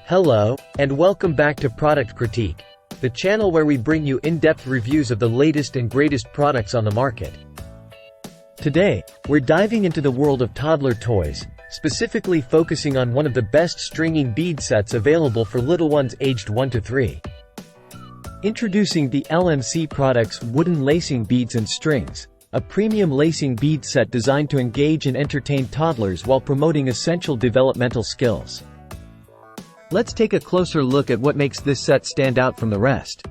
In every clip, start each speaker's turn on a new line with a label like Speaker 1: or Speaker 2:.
Speaker 1: Hello, and welcome back to Product Critique, the channel where we bring you in-depth reviews of the latest and greatest products on the market. Today, we're diving into the world of toddler toys, specifically focusing on one of the best stringing bead sets available for little ones aged 1 to 3. Introducing the LMC Products Wooden Lacing Beads and Strings, a premium lacing bead set designed to engage and entertain toddlers while promoting essential developmental skills. Let's take a closer look at what makes this set stand out from the rest.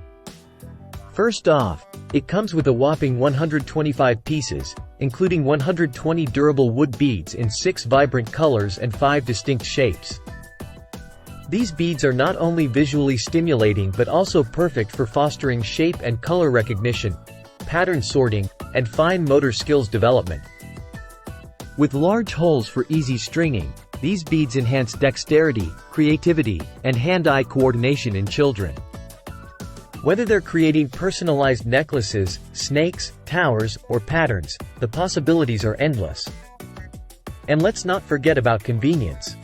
Speaker 1: First off, it comes with a whopping 125 pieces, including 120 durable wood beads in 6 vibrant colors and 5 distinct shapes. These beads are not only visually stimulating but also perfect for fostering shape and color recognition, pattern sorting, and fine motor skills development. With large holes for easy stringing, these beads enhance dexterity, creativity, and hand-eye coordination in children. Whether they're creating personalized necklaces, snakes, towers, or patterns, the possibilities are endless. And let's not forget about convenience.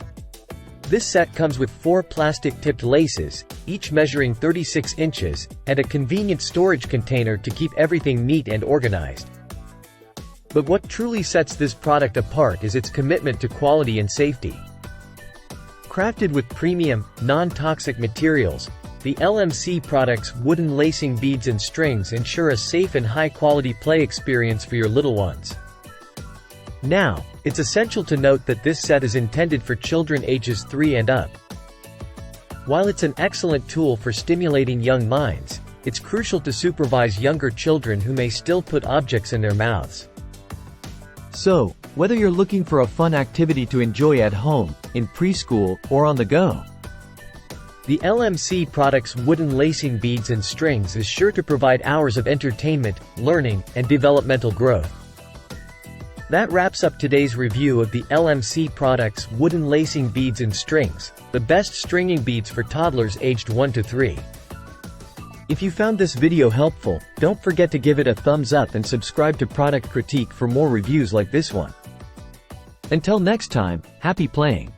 Speaker 1: This set comes with 4 plastic-tipped laces, each measuring 36 inches, and a convenient storage container to keep everything neat and organized. But what truly sets this product apart is its commitment to quality and safety. Crafted with premium, non-toxic materials, the LMC Products Wooden Lacing Beads and Strings ensure a safe and high-quality play experience for your little ones. Now, it's essential to note that this set is intended for children ages 3 and up. While it's an excellent tool for stimulating young minds, it's crucial to supervise younger children who may still put objects in their mouths. So, whether you're looking for a fun activity to enjoy at home, in preschool, or on the go, the LMC Products Wooden Lacing Beads and Strings is sure to provide hours of entertainment, learning, and developmental growth. That wraps up today's review of the LMC Products Wooden Lacing Beads and Strings, the best stringing beads for toddlers aged 1 to 3. If you found this video helpful, don't forget to give it a thumbs up and subscribe to Product Critique for more reviews like this one. Until next time, happy playing!